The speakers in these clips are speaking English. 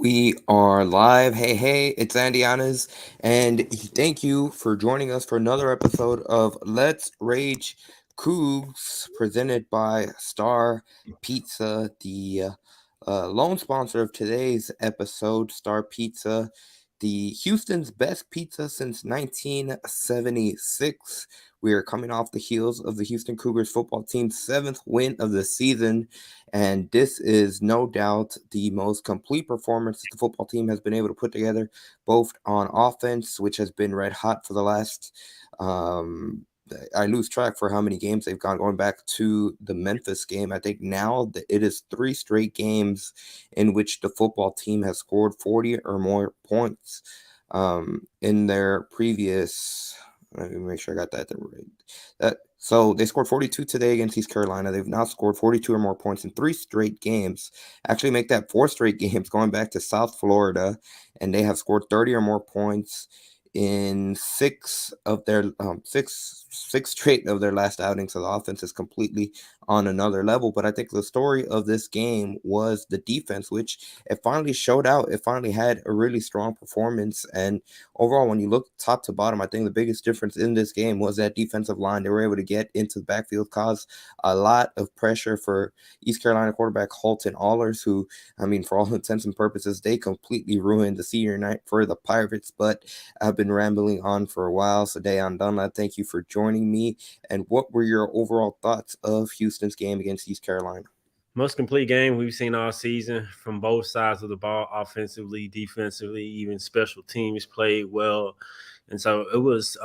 We are live. Hey, it's Andy Annas, and thank you for joining us for another episode of Let's Rage Coogs, presented by Star Pizza, the lone sponsor of today's episode. Star Pizza, the Houston's best pizza since 1976. We are coming off the heels of the Houston Cougars football team's seventh win of the season. And this is no doubt the most complete performance that the football team has been able to put together, both on offense, which has been red hot for the last. Um, I lose track for how many games they've gone. Going back to the Memphis game, I think now that it is three straight games in which the football team has scored 40 or more points. In their previous, let me make sure I got that right. So they scored 42 today against East Carolina. They've now scored 42 or more points in three straight games. Actually, make that four straight games going back to South Florida, and they have scored 30 or more points in six straight of their last outings. So the offense is completely on another level. But I think the story of this game was the defense, which it finally showed out. It finally had a really strong performance. And overall, when you look top to bottom, I think the biggest difference in this game was that defensive line. They were able to get into the backfield, cause a lot of pressure for East Carolina quarterback Holton Allers, who, I mean, for all intents and purposes, they completely ruined the senior night for the Pirates. But I've been rambling on for a while. So, Dayon Dunlap, thank you for joining me. And what were your overall thoughts of Houston's game against East Carolina? Most complete game we've seen all season from both sides of the ball, offensively, defensively, even special teams played well. And so it was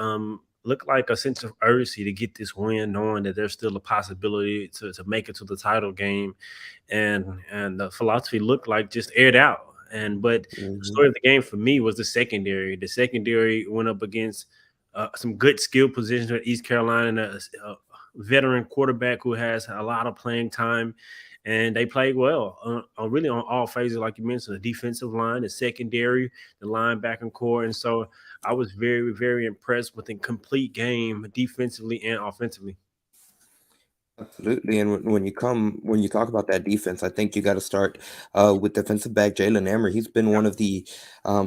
looked like a sense of urgency to get this win, knowing that there's still a possibility to make it to the title game. And the philosophy looked like just aired out. But the Mm-hmm. story of the game for me was the secondary. The secondary went up against some good skill positions with East Carolina and a veteran quarterback who has a lot of playing time, and they played well really on all phases, like you mentioned, the defensive line, the secondary, the linebacker core. And so I was very, very impressed with the complete game defensively and offensively. Absolutely, and when you talk about that defense, I think you got to start with defensive back Jalen Emery. He's been one of the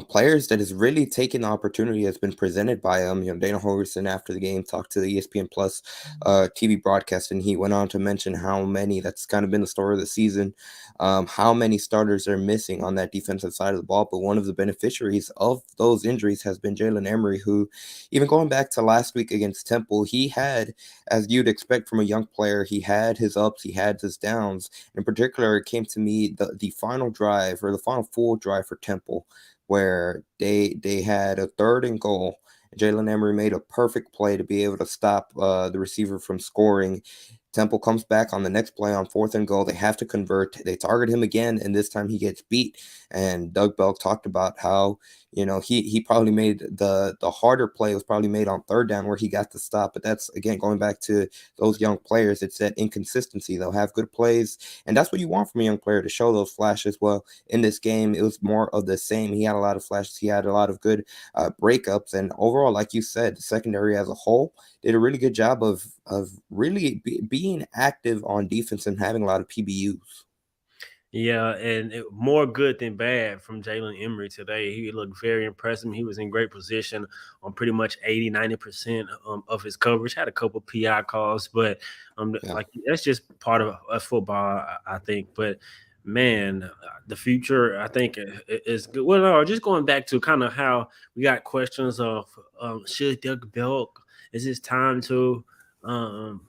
players that has really taken the opportunity that's been presented by him. You know, Dana Holgerson after the game talked to the ESPN Plus TV broadcast, and he went on to mention how many, that's kind of been the story of the season, how many starters are missing on that defensive side of the ball. But one of the beneficiaries of those injuries has been Jalen Emery, who, even going back to last week against Temple, he had, as you'd expect from a young player, he had his ups, he had his downs. In particular, it came to me the final drive, or the final full drive for Temple, where they had a third and goal. Jalen Emery made a perfect play to be able to stop the receiver from scoring. Temple comes back on the next play on fourth and goal. They have to convert. They target him again, and this time he gets beat. And Doug Belk talked about how, you know, he probably made the harder play was probably made on third down where he got the stop. But that's, again, going back to those young players. It's that inconsistency. They'll have good plays, and that's what you want from a young player, to show those flashes. Well, in this game, it was more of the same. He had a lot of flashes. He had a lot of good breakups, and overall, like you said, the secondary as a whole did a really good job of really being active on defense and having a lot of PBUs. Yeah, and more good than bad from Jalen Emery today. He looked very impressive. He was in great position on pretty much 80-90% of his coverage. Had a couple PI calls, but Yeah. like that's just part of football, I think. But man, the future, I think, is good. Well, no, just going back to kind of how we got questions of should Doug Belk, is it time to um,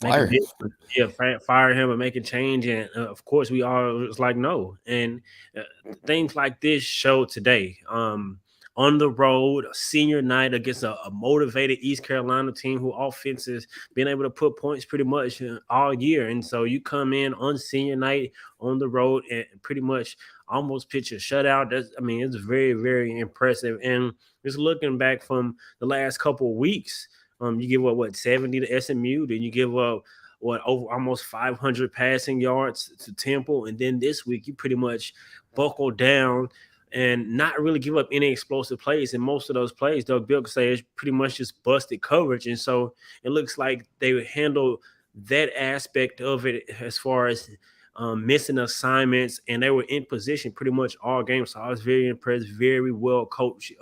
make a Fire him. big, yeah, fire him and make a change. And of course, we all was like no. And uh, things like this show today. On the road, a senior night against a motivated East Carolina team who offense is being able to put points pretty much all year. And so you come in on senior night on the road and pretty much almost pitch a shutout. I mean, it's very, very impressive. And just looking back from the last couple of weeks, you give up what 70 to SMU, then you give up what over almost 500 passing yards to Temple, and then this week you pretty much buckle down and not really give up any explosive plays. And most of those plays, Doug Bill could say, is pretty much just busted coverage. And so it looks like they would handle that aspect of it as far as missing assignments, and they were in position pretty much all game. So I was very impressed. Very well coached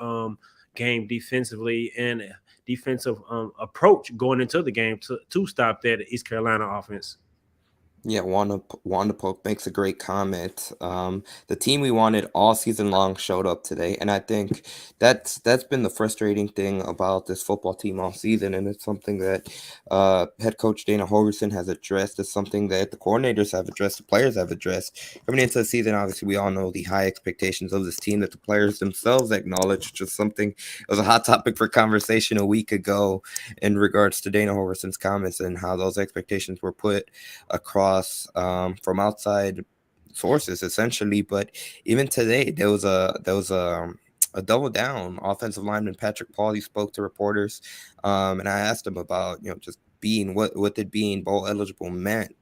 game defensively, and defensive approach going into the game to stop that East Carolina offense. Yeah, Wanda Pope makes a great comment. The team we wanted all season long showed up today, and I think that's been the frustrating thing about this football team all season, and it's something that head coach Dana Holgerson has addressed. It's something that the coordinators have addressed, the players have addressed. Coming into the season, obviously, we all know the high expectations of this team that the players themselves acknowledge, which is something it was a hot topic for conversation a week ago in regards to Dana Holgerson's comments and how those expectations were put across from outside sources essentially. But even today, there was a double down offensive lineman Patrick Paul. He spoke to reporters, and I asked him about just being what did being bowl eligible meant.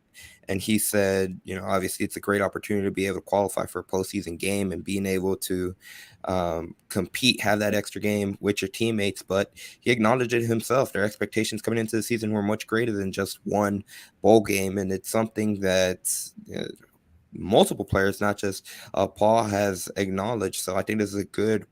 And he said, obviously it's a great opportunity to be able to qualify for a postseason game and being able to compete, have that extra game with your teammates. But he acknowledged it himself. Their expectations coming into the season were much greater than just one bowl game. And it's something that multiple players, not just Paul, has acknowledged. So I think this is a good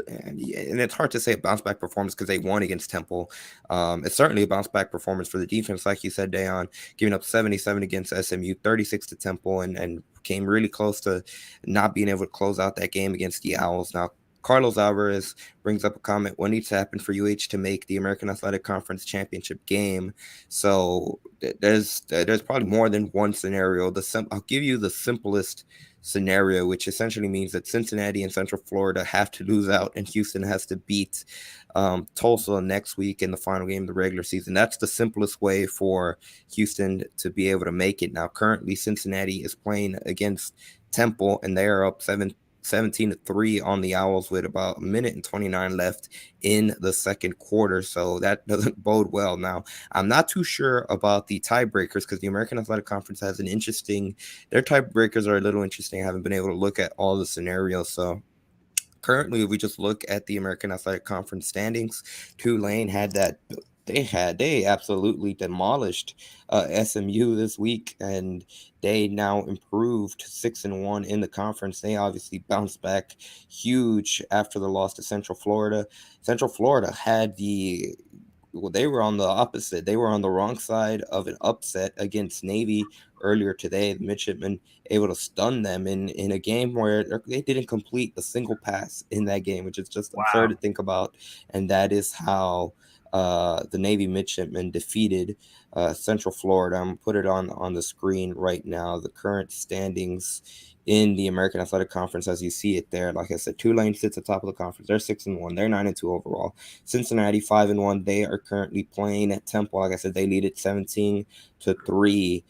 and it's hard to say a bounce back performance because they won against Temple. It's certainly a bounce back performance for the defense, like you said, Dayon, giving up 77 against SMU, 36 to Temple, and came really close to not being able to close out that game against the Owls. Now, Carlos Alvarez brings up a comment: what needs to happen for UH to make the American Athletic Conference championship game? So there's probably more than one scenario. I'll give you the simplest scenario, which essentially means that Cincinnati and Central Florida have to lose out and Houston has to beat Tulsa next week in the final game of the regular season. That's the simplest way for Houston to be able to make it. Now, currently, Cincinnati is playing against Temple, and they are up 17-3 on the Owls with about a minute and 29 left in the second quarter. So that doesn't bode well. Now, I'm not too sure about the tiebreakers because the American Athletic Conference has their tiebreakers are a little interesting. I haven't been able to look at all the scenarios. So currently, if we just look at the American Athletic Conference standings, Tulane had that. They absolutely demolished SMU this week, and they now improved 6-1 in the conference. They obviously bounced back huge after the loss to Central Florida. Central Florida had they were on the opposite. They were on the wrong side of an upset against Navy earlier today. The midshipmen able to stun them in a game where they didn't complete a single pass in that game, which is just absurd to Wow. think about. And that is how the Navy midshipmen defeated Central Florida. I'm gonna put it on the screen right now. The current standings in the American Athletic Conference, as you see it there. Like I said, Tulane sits atop of the conference. They're 6-1. They're 9-2 overall. Cincinnati 5-1. They are currently playing at Temple. Like I said, they lead it 17-3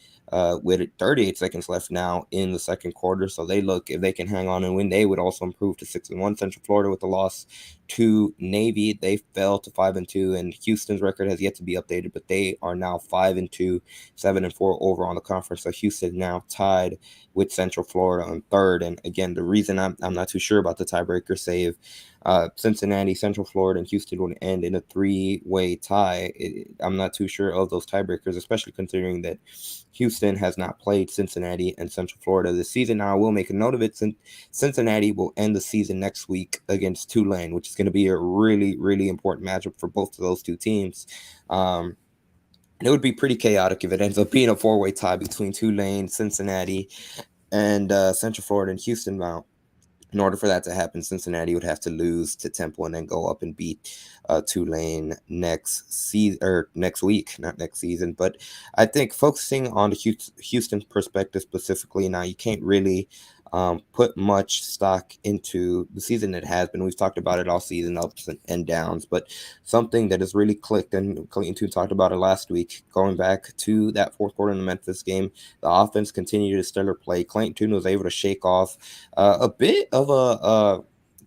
with 38 seconds left now in the second quarter. So they look, if they can hang on and win, they would also improve to 6-1. Central Florida with the loss to Navy, they fell to 5-2, and Houston's record has yet to be updated, but they are now 5-2, 7-4 over on the conference. So Houston now tied with Central Florida on third. And again, the reason I'm not too sure about the tiebreaker, say if Cincinnati, Central Florida, and Houston would end in a three-way tie. I'm not too sure of those tiebreakers, especially considering that Houston has not played Cincinnati and Central Florida this season. Now, I will make a note of it, since Cincinnati will end the season next week against Tulane, which is going to be a really, really important matchup for both of those two teams. And it would be pretty chaotic if it ends up being a four-way tie between Tulane, Cincinnati, and Central Florida and Houston. Now, in order for that to happen, Cincinnati would have to lose to Temple and then go up and beat Tulane next season, or next week, not next season. But I think focusing on the Houston perspective specifically, now you can't really put much stock into the season that has been. We've talked about it all season, ups and downs, but something that has really clicked, and Clayton talked about it last week, going back to that fourth quarter in the Memphis game, the offense continued to stellar play. Clayton was able to shake off a bit of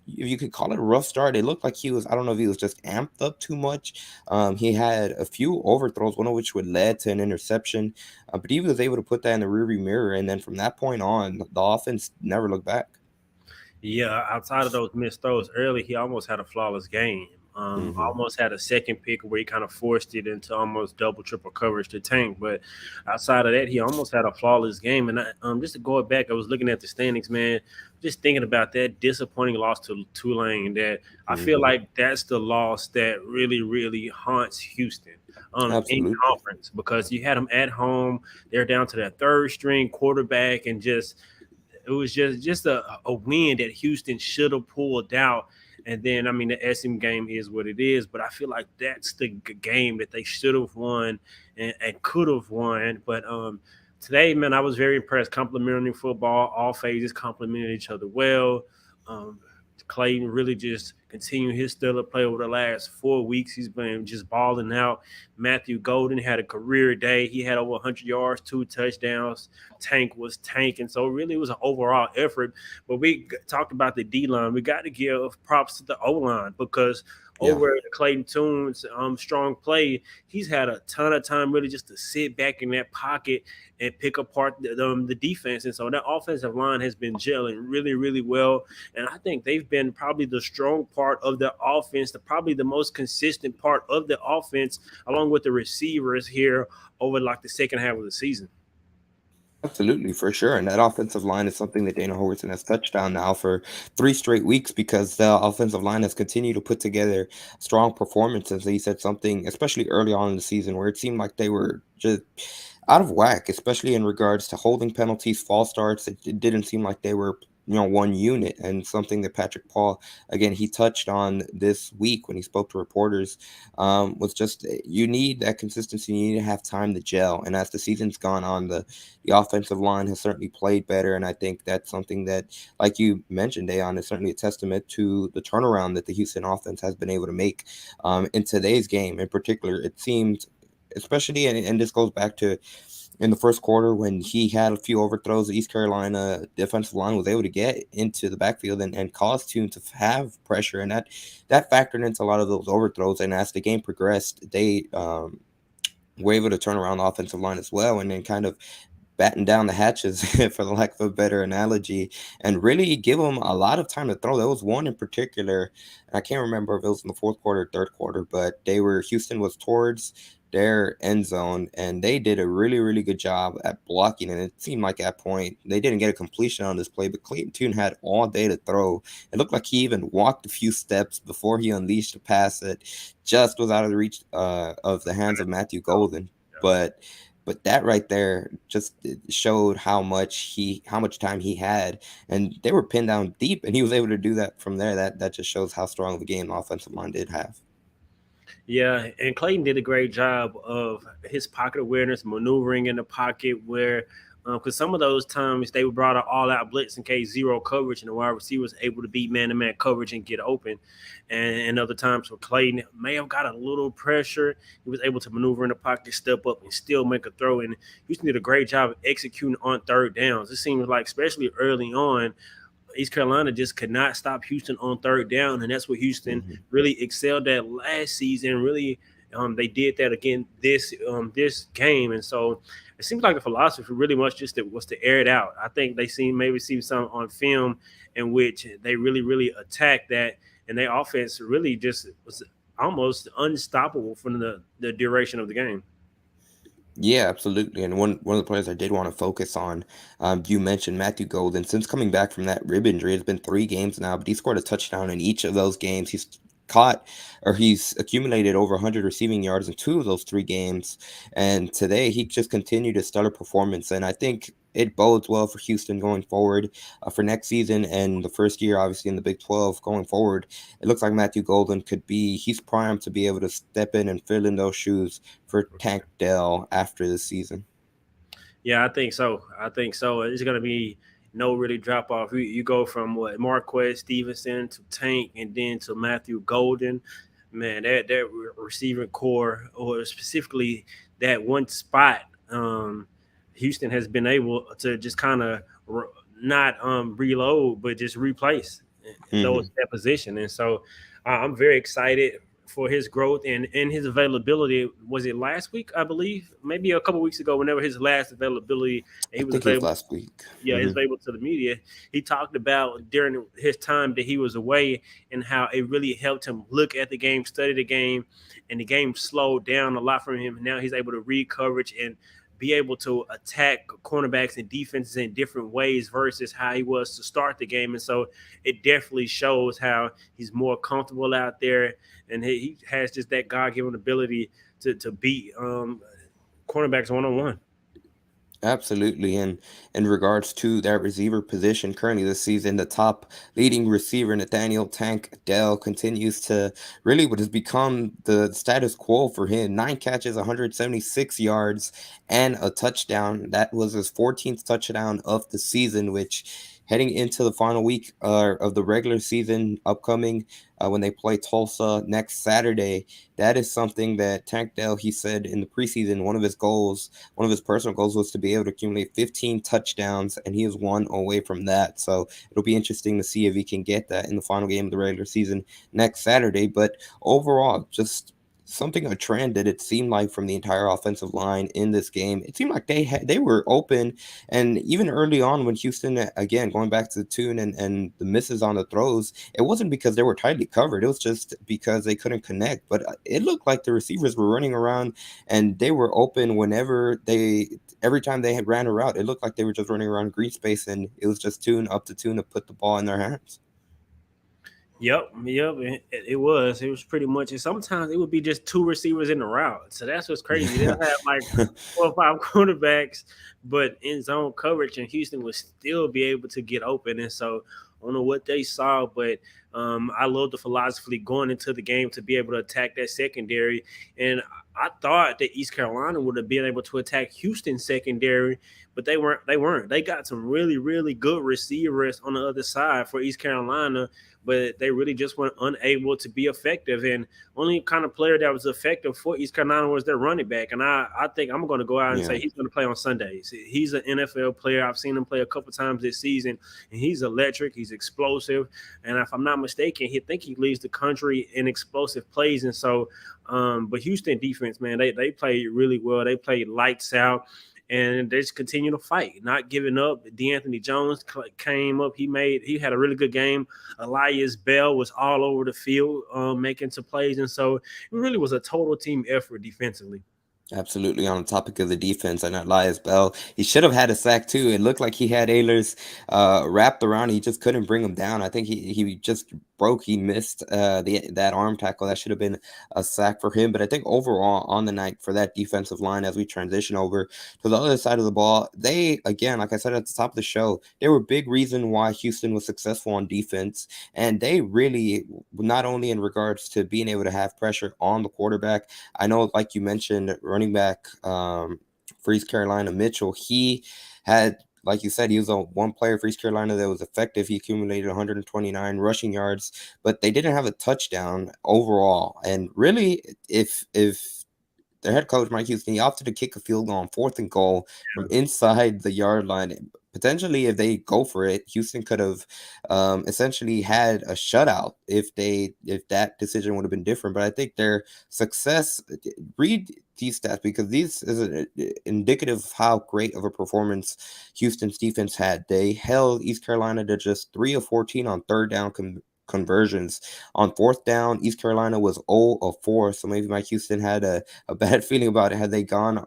if you could call it a rough start. It looked like I don't know if he was just amped up too much. He had a few overthrows, one of which would lead to an interception, but he was able to put that in the rearview mirror. And then from that point on, the offense never looked back. Yeah, outside of those missed throws early, he almost had a flawless game. Hmm. Almost had a second pick where he kind of forced it into almost double, triple coverage to Tank. But outside of that, he almost had a flawless game. And just to go back, I was looking at the standings, man, just thinking about that disappointing loss to Tulane. That I feel Hmm. like that's the loss that really, really haunts Houston in Absolutely. conference because you had them at home. They're down to that third string quarterback, and just it was just a win that Houston should have pulled out. And then, I mean, the SM game is what it is, but I feel like that's the game that they should have won and could have won. But today, man, I was very impressed. Complimentary football, all phases complemented each other well. Um, Clayton really just continued his stellar play over the last 4 weeks. He's been just balling out. Matthew Golden had a career day. He had over 100 yards, 2 touchdowns. Tank was tanking. So really, it was an overall effort. But we talked about the D line. We got to give props to the O line because Yeah. over the Clayton Tunes strong play, he's had a ton of time really just to sit back in that pocket and pick apart the defense. And so that offensive line has been gelling really, really well. And I think they've been probably the strong part of the offense, probably the most consistent part of the offense, along with the receivers here over like the second half of the season. Absolutely, for sure. And that offensive line is something that Dana Holgorsen has touched on now for 3 straight weeks because the offensive line has continued to put together strong performances. He said something, especially early on in the season, where it seemed like they were just out of whack, especially in regards to holding penalties, false starts. It didn't seem like they were, one unit. And something that Patrick Paul, again, he touched on this week when he spoke to reporters, was just you need that consistency. You need to have time to gel. And as the season's gone on, the offensive line has certainly played better, and I think that's something that, like you mentioned, Dayon, is certainly a testament to the turnaround that the Houston offense has been able to make in today's game. In particular, it seemed, especially, and this goes back to in the first quarter when he had a few overthrows, the East Carolina defensive line was able to get into the backfield and cause Tune to have pressure, and that factored into a lot of those overthrows. And as the game progressed, they were able to turn around the offensive line as well, and then kind of batten down the hatches, for the lack of a better analogy, and really give them a lot of time to throw. There was one in particular, and I can't remember if it was in the fourth quarter or third quarter, but Houston was towards their end zone, and they did a really, really good job at blocking. And it seemed like at point they didn't get a completion on this play, but Clayton Tune had all day to throw. It looked like he even walked a few steps before he unleashed a pass that just was out of the reach of the hands of Matthew Golden. But that right there just showed how much time he had, and they were pinned down deep, and he was able to do that from there. That just shows how strong of a game the offensive line did have. Yeah, and Clayton did a great job of his pocket awareness, maneuvering in the pocket where, because some of those times they brought an all-out blitz in case zero coverage, and the wide receiver was able to beat man-to-man coverage and get open. And other times where Clayton may have got a little pressure, he was able to maneuver in the pocket, step up, and still make a throw. And Houston did a great job of executing on third downs. It seems like, especially early on, East Carolina just could not stop Houston on third down, and that's what Houston Hmm. really excelled at last season. Really, they did that again this game, and so it seems like the philosophy really much just was to air it out. I think they maybe see some on film in which they really attacked that, and their offense really just was almost unstoppable for the duration of the game. Yeah, absolutely. And one of the players I did want to focus on, you mentioned Matthew Golden. Since coming back from that rib injury, it's been 3 games now, but he scored a touchdown in each of those games. He's accumulated over 100 receiving yards in 2 of those 3 games. And today he just continued his stellar performance. And I think it bodes well for Houston going forward for next season and the first year, obviously, in the Big 12 going forward. It looks like Matthew Golden he's primed to be able to step in and fill in those shoes for Tank Dell after this season. Yeah, I think so. I think so. It's going to be no really drop off. You go from what Marquez Stevenson to Tank and then to Matthew Golden. Man, that receiving core, or specifically that one spot, Houston has been able to just kind of not reload, but just replace those Hmm. that position. And so I'm very excited for his growth and his availability. Was it last week? I believe maybe a couple weeks ago. Whenever his last availability, I he was think it was available. last week. Yeah, he's available to the media. He talked about during his time that he was away and how it really helped him look at the game, study the game, and the game slowed down a lot for him. Now he's able to read coverage and be able to attack cornerbacks and defenses in different ways versus how he was to start the game. And so it definitely shows how he's more comfortable out there, and he has just that God given ability to beat cornerbacks one on one. Absolutely. And in regards to that receiver position, currently this season, the top leading receiver, Nathaniel Tank Dell, continues to really what has become the status quo for him. 9 catches, 176 yards, and a touchdown. That was his 14th touchdown of the season, which heading into the final week of the regular season upcoming when they play Tulsa next Saturday. That is something that Tank Dell, he said in the preseason, one of his personal goals was to be able to accumulate 15 touchdowns, and he is one away from that. So it'll be interesting to see if he can get that in the final game of the regular season next Saturday. But overall, just something a trend that it seemed like from the entire offensive line in this game. It seemed like they were open, and even early on when Houston again going back to the tune and the misses on the throws, it wasn't because they were tightly covered. It was just because they couldn't connect. But it looked like the receivers were running around and they were open whenever every time they had ran a route. It looked like they were just running around green space, and it was just tune up to tune to put the ball in their hands. Yep. It was. It was pretty much. And sometimes it would be just two receivers in the route. So that's what's crazy. They'll Yeah. have like 4 or 5 quarterbacks, but in zone coverage, and Houston would still be able to get open. And so I don't know what they saw, but I love the philosophy going into the game to be able to attack that secondary. And I thought that East Carolina would have been able to attack Houston secondary, but they weren't. They weren't. They got some really, really good receivers on the other side for East Carolina, but they really just were unable to be effective. And only kind of player that was effective for East Carolina was their running back. And I think I'm going to go out and Yeah. say he's going to play on Sundays. He's an NFL player. I've seen him play a couple times this season, and he's electric. He's explosive, and if I'm not mistaken, he think he leads the country in explosive plays. And so, but Houston defense, man, they played really well. They played lights out, and they just continue to fight, not giving up. D'Anthony Jones came up. He had a really good game. Elias Bell was all over the field, making some plays, and so it really was a total team effort defensively. Absolutely. On the topic of the defense, and Elias Bell, he should have had a sack too. It looked like he had Ayler's wrapped around. He just couldn't bring him down. I think he just broke. He missed that arm tackle. That should have been a sack for him. But I think overall on the night for that defensive line, as we transition over to the other side of the ball, they again, like I said at the top of the show, they were a big reason why Houston was successful on defense, and they really not only in regards to being able to have pressure on the quarterback. I know, like you mentioned, running back for East Carolina, Mitchell, he had, like you said, he was a one player for East Carolina that was effective. He accumulated 129 rushing yards, but they didn't have a touchdown overall. And really, if their head coach Mike Houston, he opted to kick a field goal on 4th and goal from inside the yard line. Potentially, if they go for it, Houston could have essentially had a shutout if that decision would have been different. But I think their success, read these stats because these is indicative of how great of a performance Houston's defense had. They held East Carolina to just 3 of 14 on third down conversions. On fourth down, East Carolina was 0 of 4. So maybe Mike Houston had a bad feeling about it had they gone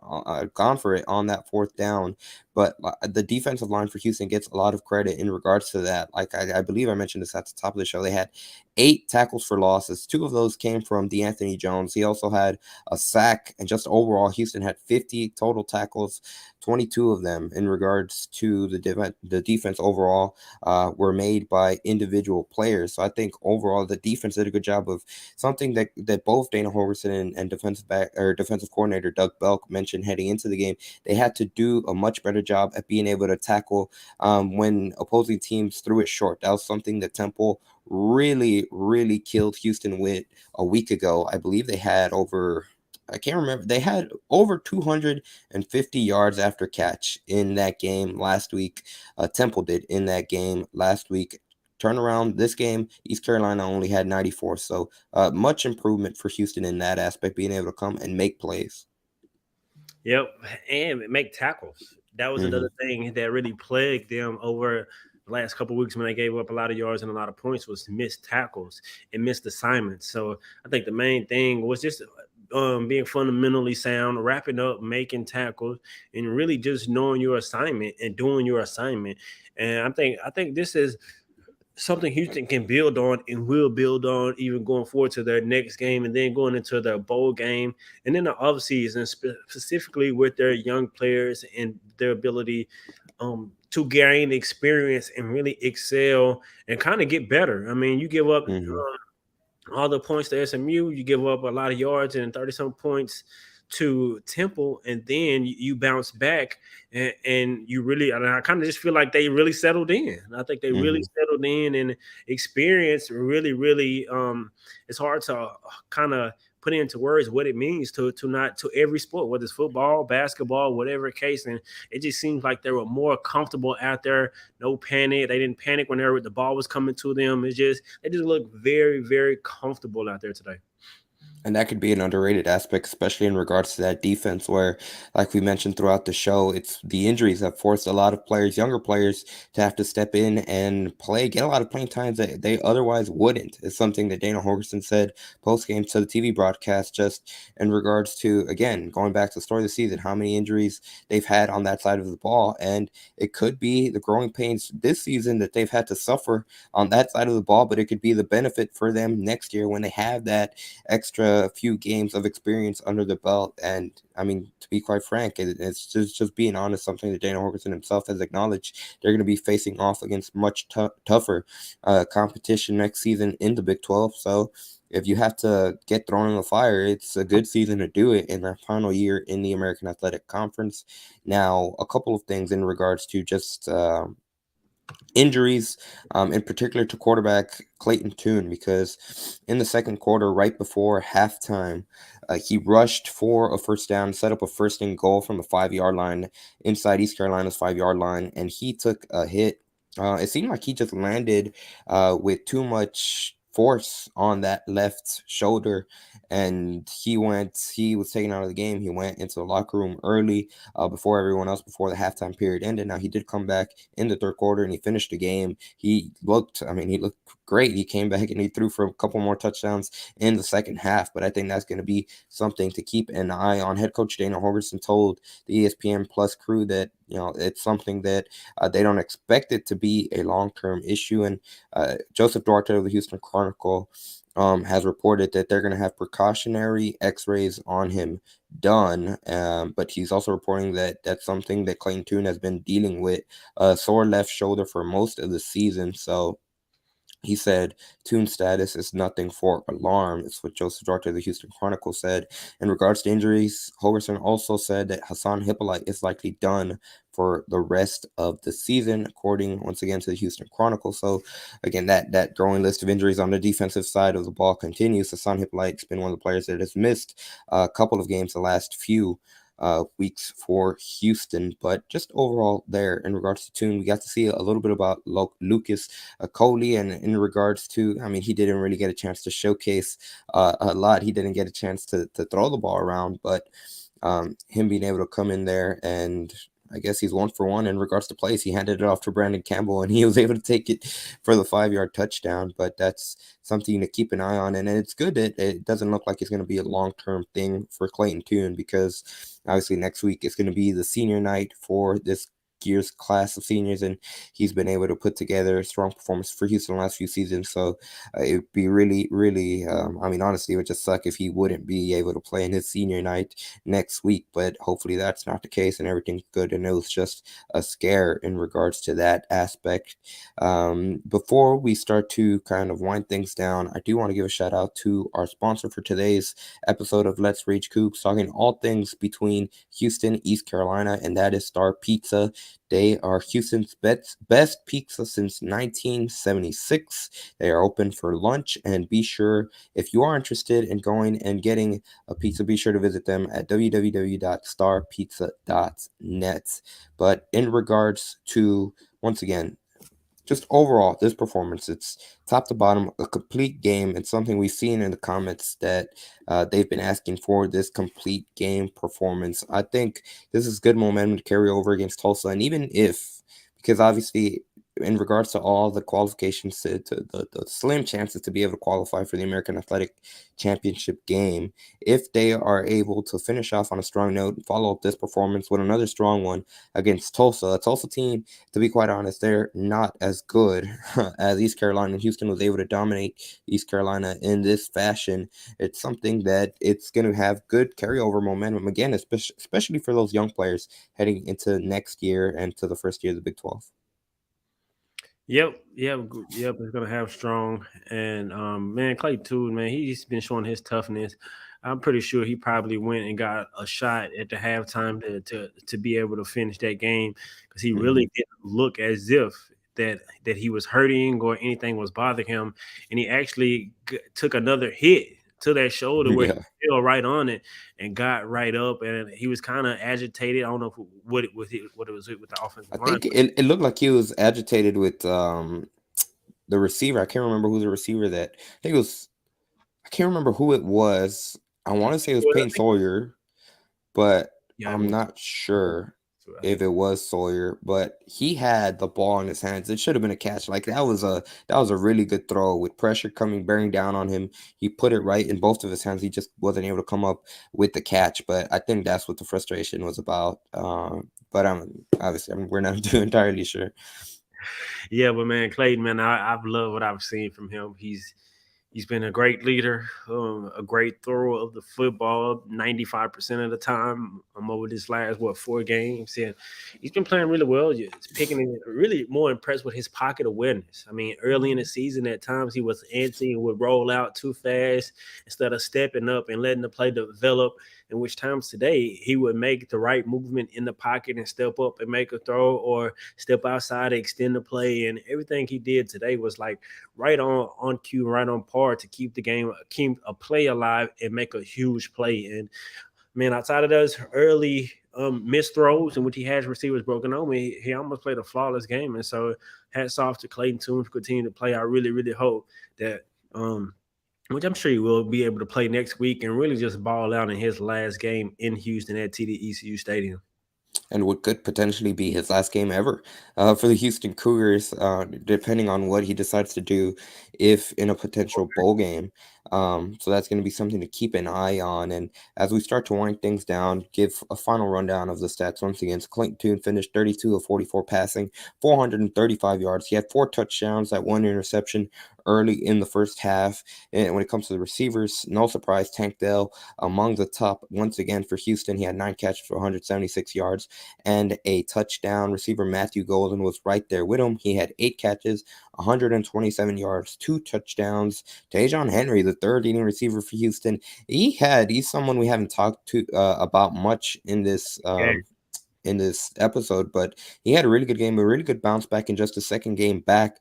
for it on that fourth down. But the defensive line for Houston gets a lot of credit in regards to that. Like I believe I mentioned this at the top of the show. They had 8 tackles for losses. 2 of those came from D'Anthony Jones. He also had a sack, and just overall, Houston had 50 total tackles. 22 of them in regards to the defense overall were made by individual players. So I think overall the defense did a good job of something that both Dana Holgorsen and defensive coordinator Doug Belk mentioned heading into the game. They had to do a much better job at being able to tackle when opposing teams threw it short. That was something that Temple really, really killed Houston with a week ago. I believe they had over, I can't remember, they had over 250 yards after catch in that game last week. Temple did in that game last week. turn around this game. East Carolina only had 94, so much improvement for Houston in that aspect, being able to come and make plays. Yep, and make tackles. That was Hmm. another thing that really plagued them over the last couple of weeks when they gave up a lot of yards and a lot of points was missed tackles and missed assignments. So I think the main thing was just being fundamentally sound, wrapping up, making tackles, and really just knowing your assignment and doing your assignment. And I think this is something Houston can build on and will build on even going forward to their next game and then going into their bowl game and then the offseason, specifically with their young players and their ability to gain experience and really excel and kind of get better. I mean, you give up Hmm. all the points to SMU, you give up a lot of yards and 30 some points to Temple, and then you bounce back and you really, and I kind of just feel like they really settled in. I think they really Hmm. settled in and experience really, it's hard to kind of put into words what it means to not to every sport, whether it's football, basketball, whatever case. And it just seems like they were more comfortable out there. No panic. They didn't panic whenever the ball was coming to them. It's just they just look very comfortable out there today. And that could be an underrated aspect, especially in regards to that defense, where, like we mentioned throughout the show, it's the injuries that forced a lot of players, younger players, to have to step in and play, get a lot of playing times that they otherwise wouldn't. It's something that Dana Holgerson said post game to the TV broadcast, just in regards to, again, going back to the story of the season, how many injuries they've had on that side of the ball. And it could be the growing pains this season that they've had to suffer on that side of the ball, but it could be the benefit for them next year when they have that extra few games of experience under the belt. And I mean, to be quite frank, it's just being honest, something that Dana Holgerson himself has acknowledged. They're going to be facing off against much tougher competition next season in the Big 12. So if you have to get thrown in the fire, it's a good season to do it in their final year in the American Athletic Conference. Now, a couple of things in regards to just injuries, in particular to quarterback Clayton Tune, because in the second quarter, right before halftime, he rushed for a first down, set up a first and goal from the 5 yard line inside East Carolina's 5 yard line, and he took a hit. It seemed like he just landed with too much force on that left shoulder, and he was taken out of the game. He went into the locker room early, before everyone else, before the halftime period ended. Now, he did come back in the third quarter and he finished the game. He looked great. He came back and he threw for a couple more touchdowns in the second half. But I think that's going to be something to keep an eye on. Head coach Dana Holgerson told the ESPN Plus crew that, it's something that they don't expect it to be a long-term issue. And Joseph Duarte of the Houston Chronicle has reported that they're going to have precautionary x-rays on him done. But he's also reporting that that's something that Clayton Tune has been dealing with, a sore left shoulder for most of the season. So he said Tune's status is nothing for alarm. It's what Joseph Duarte of the Houston Chronicle said. In regards to injuries, Holgerson also said that Hassan Hippolyte is likely done for the rest of the season, according once again to the Houston Chronicle. So again, that growing list of injuries on the defensive side of the ball continues. Hassan Hippolyte's been one of the players that has missed a couple of games the last few weeks for Houston. But just overall, there in regards to Tune, we got to see a little bit about Lucas Coley, and in regards to, I mean, he didn't really get a chance to showcase a lot. He didn't get a chance to throw the ball around, but him being able to come in there, and I guess he's 1 for 1 in regards to plays. He handed it off to Brandon Campbell, and he was able to take it for the 5 yard touchdown. But that's something to keep an eye on, and it's good that it doesn't look like it's going to be a long term thing for Clayton Tune, because obviously next week is going to be the senior night for this year's class of seniors, and he's been able to put together a strong performance for Houston the last few seasons. So it'd be really, I mean, honestly, it would just suck if he wouldn't be able to play in his senior night next week. But hopefully that's not the case and everything's good. And it was just a scare in regards to that aspect. Before we start to kind of wind things down, I do want to give a shout out to our sponsor for today's episode of Let's Rage Coogs, talking all things between Houston, East Carolina, and that is Star Pizza. They are Houston's best pizza since 1976. They are open for lunch, and be sure, if you are interested in going and getting a pizza, be sure to visit them at www.starpizza.net. But in regards to, once again, just overall, this performance, it's top to bottom, a complete game. It's something we've seen in the comments that they've been asking for this complete game performance. I think this is good momentum to carry over against Tulsa. And even if, because obviously, in regards to all the qualifications to the slim chances to be able to qualify for the American Athletic Championship game, if they are able to finish off on a strong note and follow up this performance with another strong one against Tulsa, a Tulsa team, to be quite honest, they're not as good as East Carolina. And Houston was able to dominate East Carolina in this fashion. It's something that it's going to have good carryover momentum again, especially for those young players heading into next year and to the first year of the Big 12. Yep. It's gonna have strong and man, Clay too, man. He's been showing his toughness. I'm pretty sure he probably went and got a shot at the halftime to be able to finish that game because he Hmm. really didn't look as if that he was hurting or anything was bothering him, and he actually took another hit to that shoulder where he Yeah. fell right on it and got right up, and he was kind of agitated. I don't know what it was with the offensive I line. think it looked like he was agitated with the receiver. I can't remember who the receiver that I think it was. I can't remember who it was. I want to say it was Well, I Peyton think Sawyer, but yeah, it I'm was. not sure I if think. it was Sawyer. But he had the ball in his hands. It should have been a catch. Like that was a really good throw with pressure coming bearing down on him. He put it right in both of his hands. He just wasn't able to come up with the catch. But I think that's what the frustration was about. But obviously we're not too entirely sure. Yeah, but man, Clayton, man, I've loved what I've seen from him. He's been a great leader, a great thrower of the football 95% of the time. I'm over this last, 4 games. And he's been playing really well. Just picking it, really more impressed with his pocket awareness. I mean, early in the season, at times he was antsy and would roll out too fast instead of stepping up and letting the play develop. In which times today he would make the right movement in the pocket and step up and make a throw or step outside to extend the play. And everything he did today was like right on cue, right on par to keep the game, keep a play alive and make a huge play. And man, outside of those early missed throws in which he has receivers broken on me, he almost played a flawless game. And so hats off to Clayton Toombs for continuing to play. I really, really hope that which I'm sure he will be able to play next week and really just ball out in his last game in Houston at TD Stadium. And what could potentially be his last game ever for the Houston Cougars, depending on what he decides to do if in a potential bowl game. So that's going to be something to keep an eye on. And as we start to wind things down, give a final rundown of the stats once again. So Clayton Tune finished 32 of 44 passing, 435 yards. He had 4 touchdowns, that 1 interception early in the first half. And when it comes to the receivers, no surprise, Tank Dell among the top once again for Houston. He had 9 catches for 176 yards and a touchdown. Receiver Matthew Golden was right there with him. He had 8 catches, 127 yards, 2 touchdowns. Tajon Henry, the third leading receiver for Houston, he's someone we haven't talked to about much Yeah. in this episode, but he had a really good game, a really good bounce back in just a second game back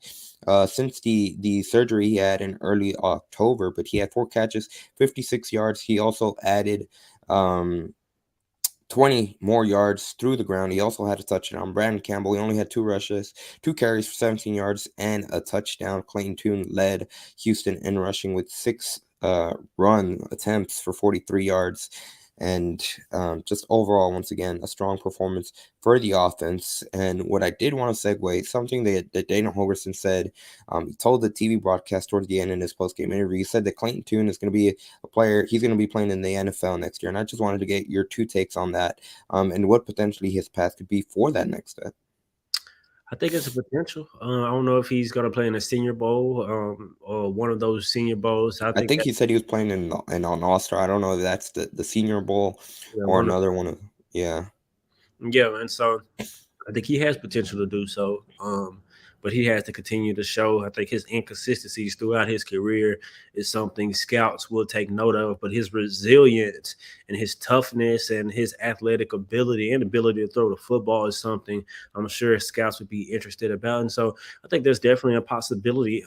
since the surgery he had in early October. But he had 4 catches, 56 yards. He also added 20 more yards through the ground. He also had a touchdown. Brandon Campbell, he only had 2 rushes, 2 carries for 17 yards, and a touchdown. Clayton Tune led Houston in rushing with 6 run attempts for 43 yards. And just overall, once again, a strong performance for the offense. And what I did want to segue, something that Dana Holgerson said, he told the TV broadcast towards the end in his postgame interview, he said that Clayton Tune is going to be a player, he's going to be playing in the NFL next year. And I just wanted to get your two takes on that, and what potentially his path could be for that next step. I think it's a potential. I don't know if he's going to play in a Senior Bowl or one of those Senior Bowls. I I think think that he said he was playing in an All-Star. I don't know if that's the Senior Bowl or one of another one of, yeah. yeah, and so I think he has potential to do so. But he has to continue to show. I think his inconsistencies throughout his career is something scouts will take note of. But his resilience and his toughness and his athletic ability and ability to throw the football is something I'm sure scouts would be interested about. And so I think there's definitely a possibility.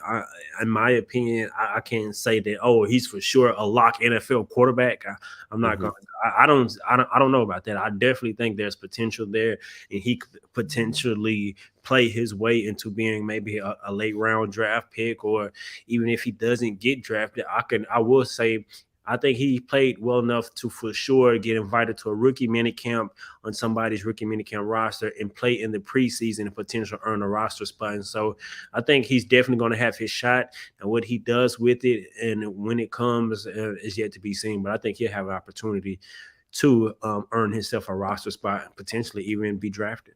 In my opinion, I can't say that, oh, he's for sure a lock NFL quarterback. I'm not Hmm. going. I don't know about that. I definitely think there's potential there, and he could potentially play his way into being maybe a late round draft pick, or even if he doesn't get drafted, I will say I think he played well enough to for sure get invited to a rookie minicamp on somebody's rookie minicamp roster and play in the preseason and potentially earn a roster spot. And so I think he's definitely going to have his shot, and what he does with it and when it comes is yet to be seen. But I think he'll have an opportunity to earn himself a roster spot, potentially even be drafted.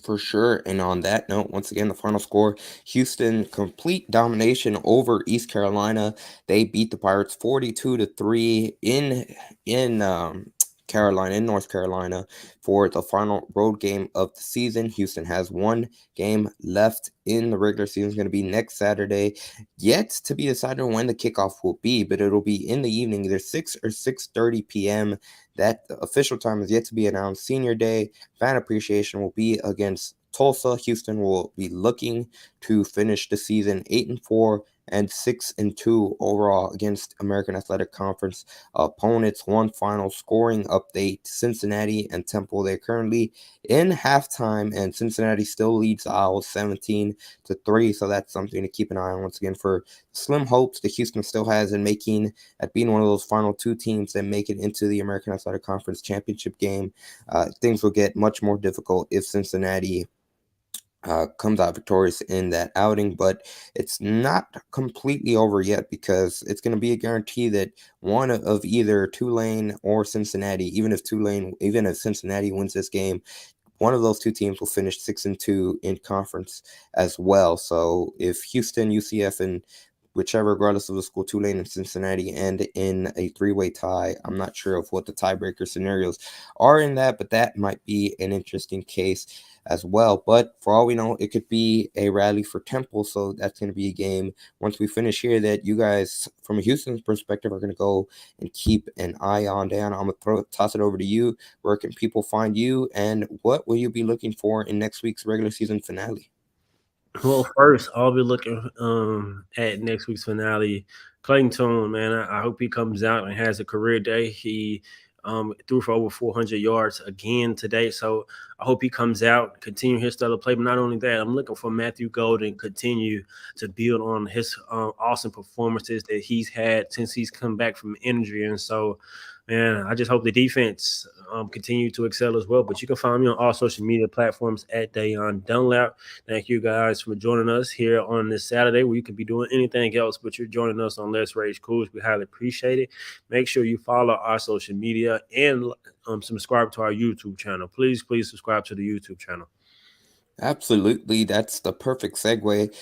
For sure. And on that note, once again, the final score, Houston complete domination over East Carolina. They beat the Pirates 42-3 in Carolina, in North Carolina, for the final road game of the season. Houston has one game left in the regular season. It's going to be next Saturday. Yet to be decided when the kickoff will be, but it'll be in the evening, either 6 or 6:30 p.m. That official time is yet to be announced. Senior Day fan appreciation will be against Tulsa. Houston will be looking to finish the season 8-4 and 6-2 overall against American Athletic Conference opponents. One final scoring update: Cincinnati and Temple. They're currently in halftime, and Cincinnati still leads the Owls 17-3. So that's something to keep an eye on once again for slim hopes that Houston still has in making at being one of those final two teams that make it into the American Athletic Conference championship game. Things will get much more difficult if Cincinnati comes out victorious in that outing, but it's not completely over yet, because it's going to be a guarantee that one of either Tulane or Cincinnati, even if Cincinnati wins this game, one of those two teams will finish 6-2 in conference as well. So if Houston, UCF, and whichever, regardless of the school, Tulane and Cincinnati, end in a three-way tie, I'm not sure of what the tiebreaker scenarios are in that, but that might be an interesting case as well. But for all we know, it could be a rally for Temple, so that's going to be a game once we finish here that you guys, from a Houston perspective, are going to go and keep an eye on. Dan, I'm going to toss it over to you. Where can people find you, and what will you be looking for in next week's regular season finale? Well, first, I'll be looking at next week's finale. Clayton Tune, man, I hope he comes out and has a career day. He threw for over 400 yards again today, so I hope he comes out, continue his stellar play. But not only that, I'm looking for Matthew Golden continue to build on his awesome performances that he's had since he's come back from injury. And so, man, I just hope the defense continue to excel as well. But you can find me on all social media platforms at Dayon Dunlap. Thank you guys for joining us here on this Saturday, where you could be doing anything else, but you're joining us on Let's Rage Coogs. We highly appreciate it. Make sure you follow our social media and subscribe to our YouTube channel. Please, please subscribe to the YouTube channel. Absolutely, that's the perfect segue,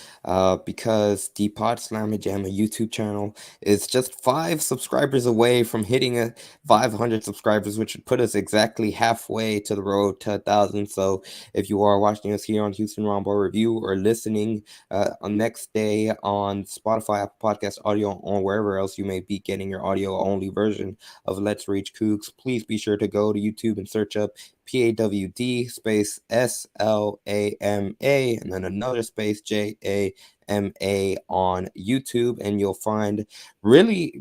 because the Pod Slamma Jamma YouTube channel is just 5 subscribers away from hitting 500 subscribers, which would put us exactly halfway to the road to 1,000. So if you are watching us here on Houston Roundball Review, or listening on next day on Spotify, Apple Podcast Audio, or wherever else you may be getting your audio-only version of Let's Reach Coogs, please be sure to go to YouTube and search up PAWD space SLAMA and then another space JAMA on YouTube, and you'll find really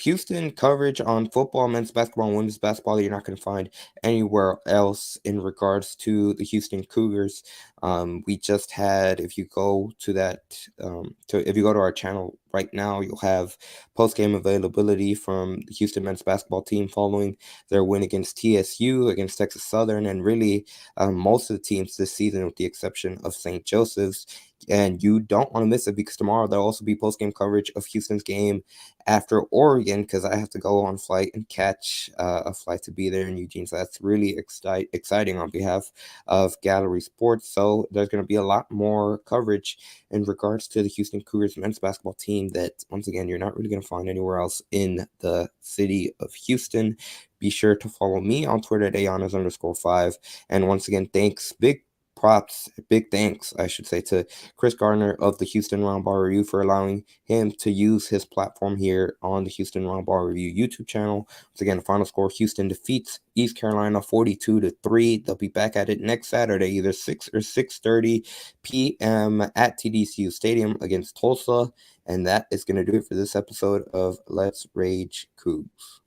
Houston coverage on football, men's basketball, and women's basketball that you're not going to find anywhere else in regards to the Houston Cougars. We just had, if you go to if you go to our channel right now, you'll have post-game availability from the Houston men's basketball team following their win against TSU, against Texas Southern, and really most of the teams this season, with the exception of St. Joseph's. And you don't want to miss it, because tomorrow there'll also be post-game coverage of Houston's game after Oregon, because I have to go on flight and catch a flight to be there in Eugene. So that's really exciting on behalf of Gallery Sports. So there's going to be a lot more coverage in regards to the Houston Cougars men's basketball team that, once again, you're not really going to find anywhere else in the city of Houston. Be sure to follow me on Twitter at Ayonas_5. And once again, big thanks, I should say, to Chris Gardner of the Houston Roundball Review for allowing him to use his platform here on the Houston Roundball Review YouTube channel. Once again, the final score: Houston defeats East Carolina 42-3. They'll be back at it next Saturday, either 6 or 6:30 p.m. at TDCU Stadium against Tulsa. And that is going to do it for this episode of Let's Rage Coogs.